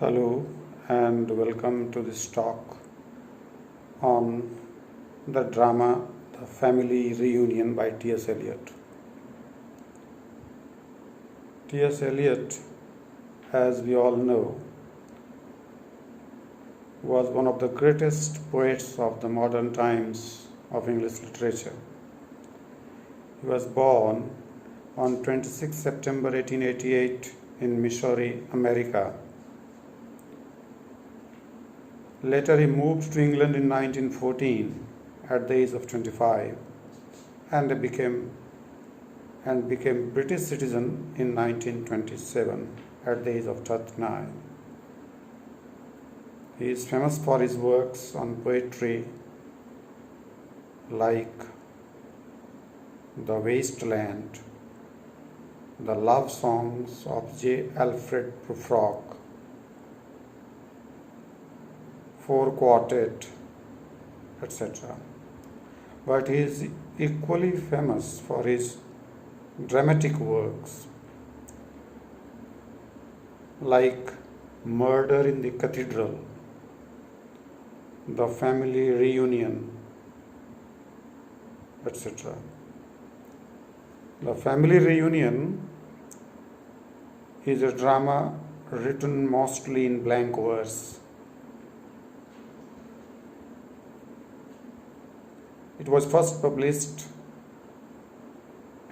Hello and welcome to this talk on the drama The Family Reunion by T.S. Eliot. T.S. Eliot, as we all know, was one of the greatest poets of the modern times of English literature. He was born on 26 September 1888 in Missouri, America. Later he moved to England in 1914 at the age of 25 and became British citizen in 1927 at the age of 39. He is famous for his works on poetry like The Waste Land, the love songs of J. Alfred Prufrock, Four Quartet, etc. But he is equally famous for his dramatic works like Murder in the Cathedral, The Family Reunion, etc. The Family Reunion is a drama written mostly in blank verse. It was first published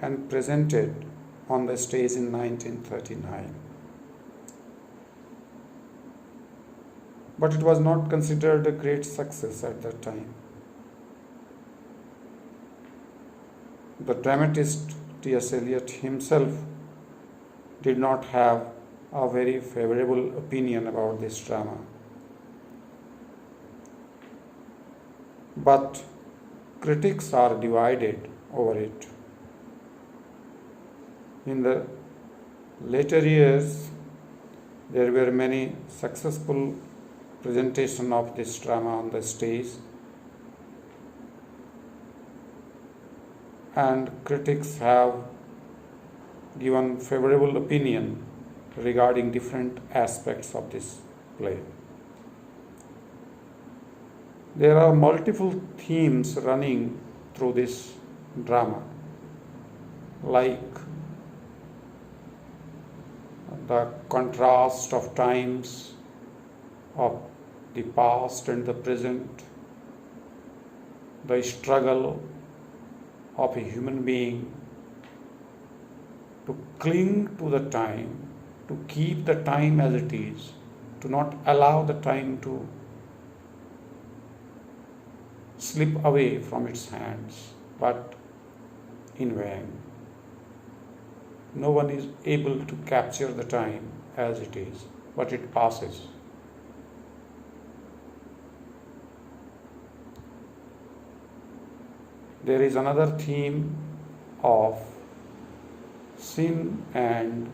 and presented on the stage in 1939. But it was not considered a great success at that time. The dramatist T.S. Eliot himself did not have a very favorable opinion about this drama. But critics are divided over it. In the later years, there were many successful presentations of this drama on the stage, and critics have given favorable opinion regarding different aspects of this play. There are multiple themes running through this drama, like the contrast of times of the past and the present, the struggle of a human being to cling to the time, to keep the time as it is, to not allow the time to slip away from its hands, but in vain. No one is able to capture the time as it is, but it passes. There is another theme of sin and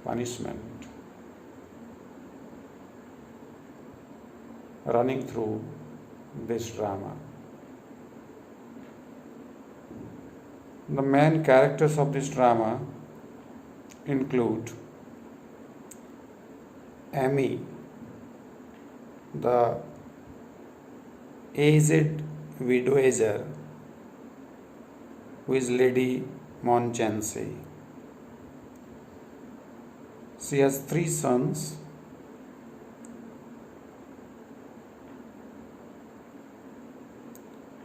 punishment running through this drama. The main characters of this drama include Amy, the aged widower, who is Lady Monchancy. She has 3 sons,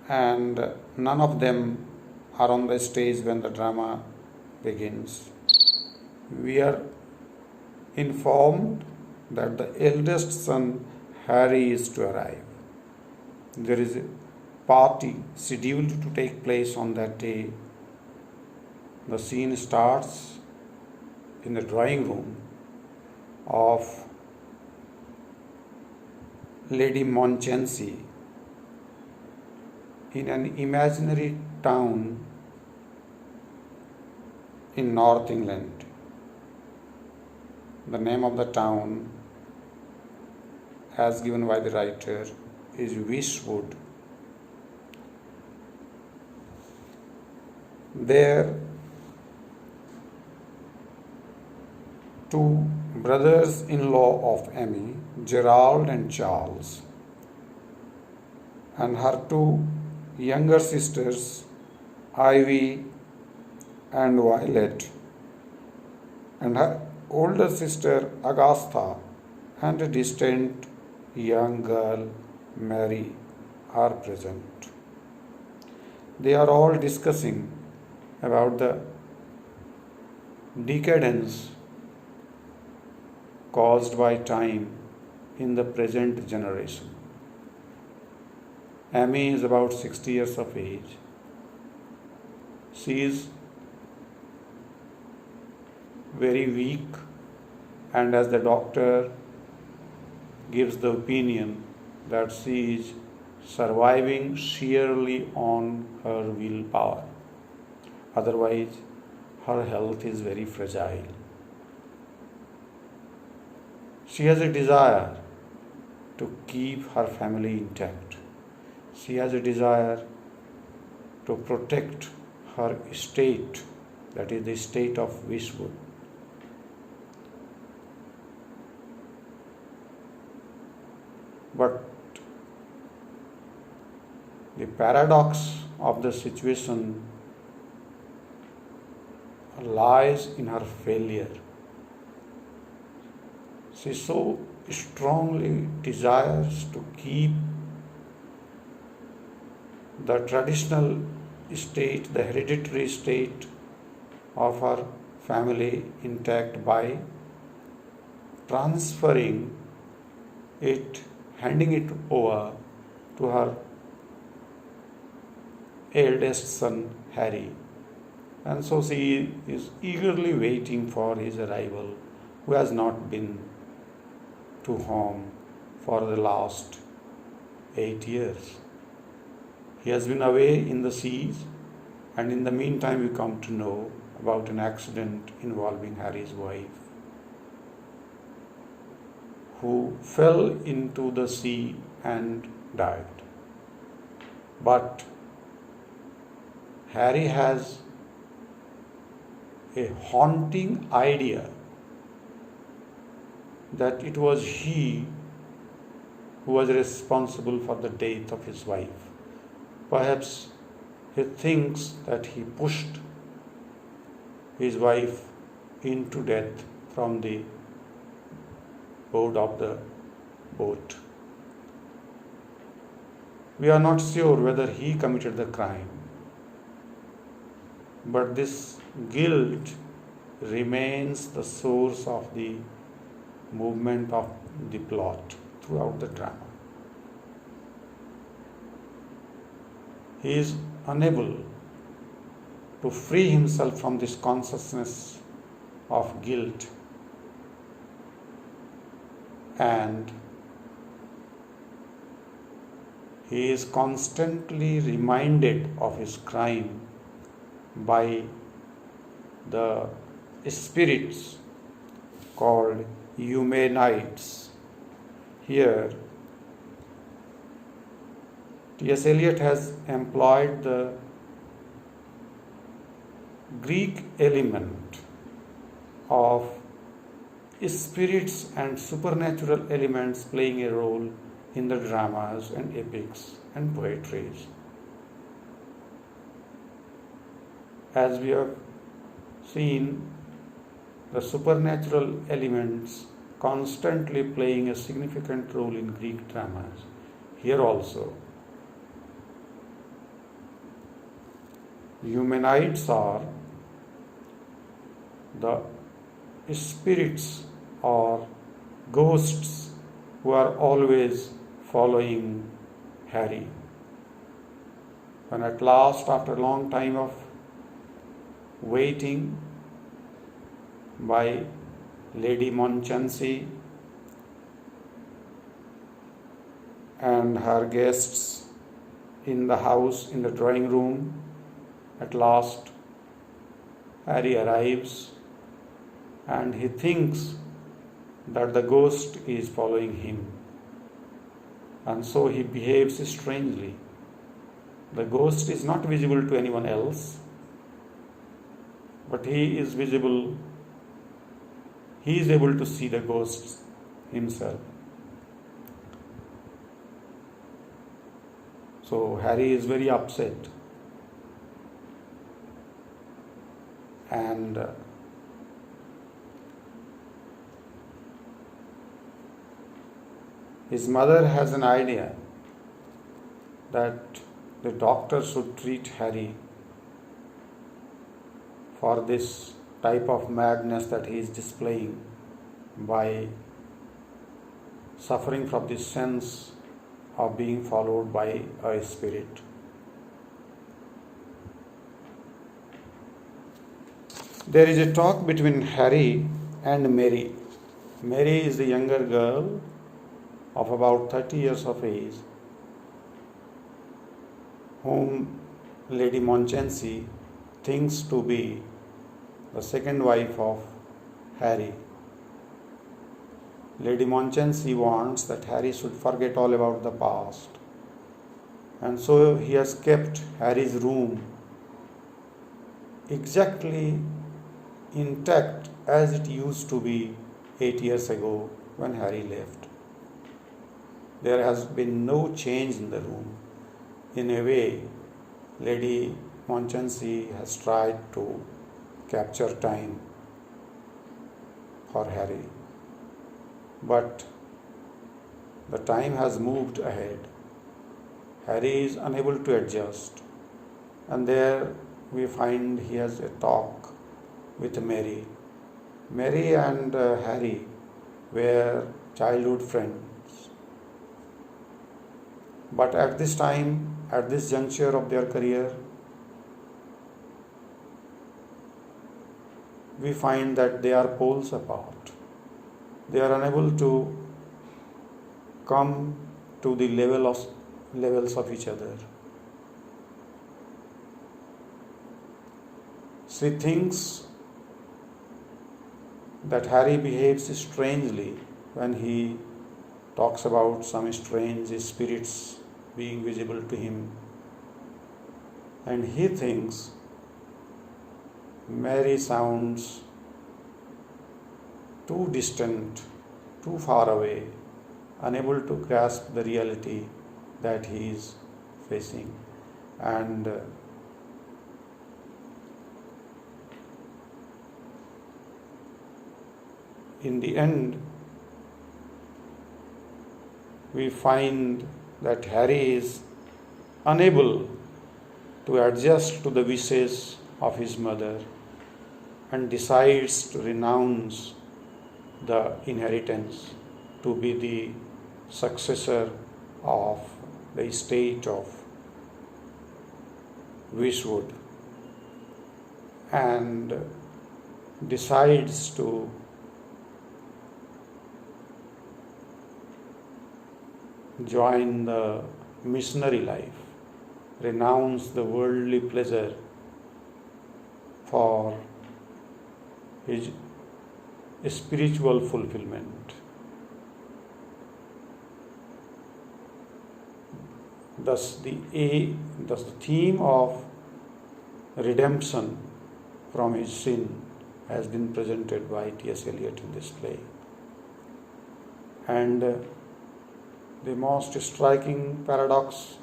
and none of them are on the stage when the drama begins. We are informed that the eldest son, Harry, is to arrive. There is a party scheduled to take place on that day. The scene starts in the drawing room of Lady Monchancy in an imaginary town in North England. The name of the town, as given by the writer, is Wishwood. There, 2 brothers-in-law of Amy, Gerald and Charles, and her two younger sisters, Ivy and Violet, and her older sister, Augusta, and a distant young girl, Mary, are present. They are all discussing about the decadence caused by time in the present generation. Amy is about 60 years of age. She is very weak, and as the doctor gives the opinion that she is surviving sheerly on her willpower. Otherwise, her health is very fragile. She has a desire to keep her family intact. She has a desire to protect her estate, that is the estate of Wishwood. But the paradox of the situation lies in her failure. She so strongly desires to keep the traditional state, the hereditary state of her family intact by transferring it, handing it over to her eldest son Harry. And so she is eagerly waiting for his arrival, who has not been to home for the last 8 years. He has been away in the seas, and in the meantime we come to know about an accident involving Harry's wife, who fell into the sea and died. But Harry has a haunting idea that it was he who was responsible for the death of his wife. Perhaps he thinks that he pushed his wife into death from the board of the boat. We are not sure whether he committed the crime, but this guilt remains the source of the movement of the plot throughout the drama. He is unable to free himself from this consciousness of guilt, and he is constantly reminded of his crime by the spirits called Eumenides. Here, T.S. Eliot has employed the Greek element of spirits and supernatural elements playing a role in the dramas and epics and poetries. As we have seen, the supernatural elements constantly playing a significant role in Greek dramas. Here also, Eumenides are the spirits or ghosts who are always following Harry. When at last, after a long time of waiting by Lady Monchancy and her guests in the house, in the drawing room, at last Harry arrives and he thinks that the ghost is following him, and so he behaves strangely. The ghost is not visible to anyone else, but he is visible he is able to see the ghosts himself. So Harry is very upset, and his mother has an idea that the doctor should treat Harry for this type of madness that he is displaying by suffering from this sense of being followed by a spirit. There is a talk between Harry and Mary. Mary is the younger girl of about 30 years of age, whom Lady Monchensi thinks to be the second wife of Harry. Lady Monchensi wants that Harry should forget all about the past, and so he has kept Harry's room exactly intact as it used to be 8 years ago when Harry left. There has been no change in the room. In a way, Lady Monchensi has tried to capture time for Harry. But the time has moved ahead. Harry is unable to adjust, and there we find he has a talk with Mary. Mary and Harry were childhood friends. But at this time, at this juncture of their career, we find that they are poles apart. They are unable to come to the levels of each other. She thinks that Harry behaves strangely when he talks about some strange spirits being visible to him, and he thinks Mary sounds too distant, too far away, unable to grasp the reality that he is facing. And in the end, we find that Harry is unable to adjust to the wishes of his mother and decides to renounce the inheritance to be the successor of the estate of Wishwood, and decides to join the missionary life, renounce the worldly pleasure for his spiritual fulfillment. Thus the theme of redemption from his sin has been presented by T.S. Eliot in this play. And the most striking paradox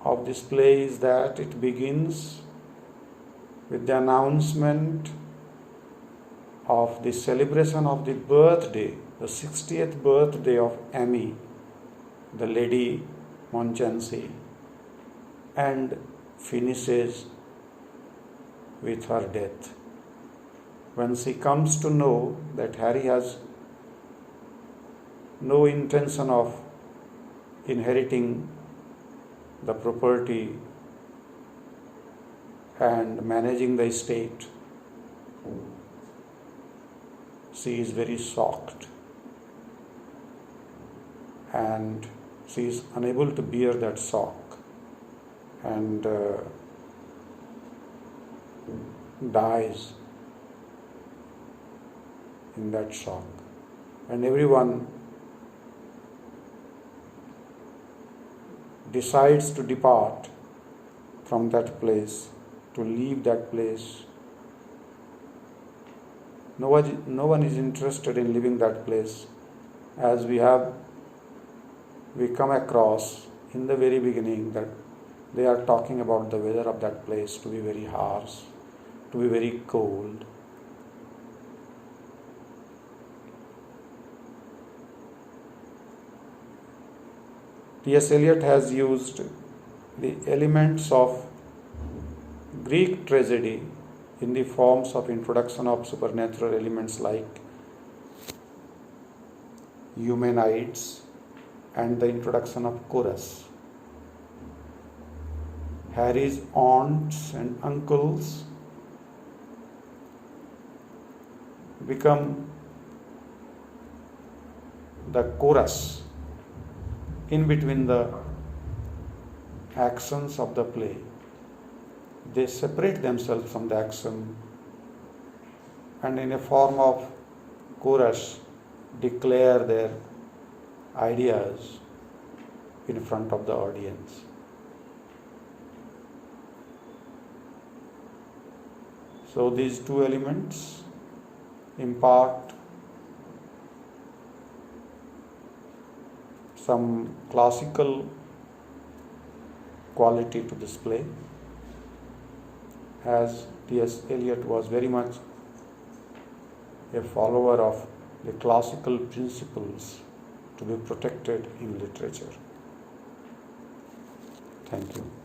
of this play is that it begins with the announcement of the celebration of the birthday, the 60th birthday of Amy, the Lady Monchensi, and finishes with her death. When she comes to know that Harry has no intention of inheriting the property and managing the estate, she is very shocked, and she is unable to bear that shock and dies in that shock. And everyone decides to depart from that place, to leave that place, No one is interested in living that place, as we come across in the very beginning that they are talking about the weather of that place to be very harsh, to be very cold. T.S. Eliot has used the elements of Greek tragedy in the forms of introduction of supernatural elements like humanoids and the introduction of chorus. Harry's aunts and uncles become the chorus in between the actions of the play. They separate themselves from the action and in a form of chorus declare their ideas in front of the audience. So these two elements impart some classical quality to this play, as T.S. Eliot was very much a follower of the classical principles to be protected in literature. Thank you.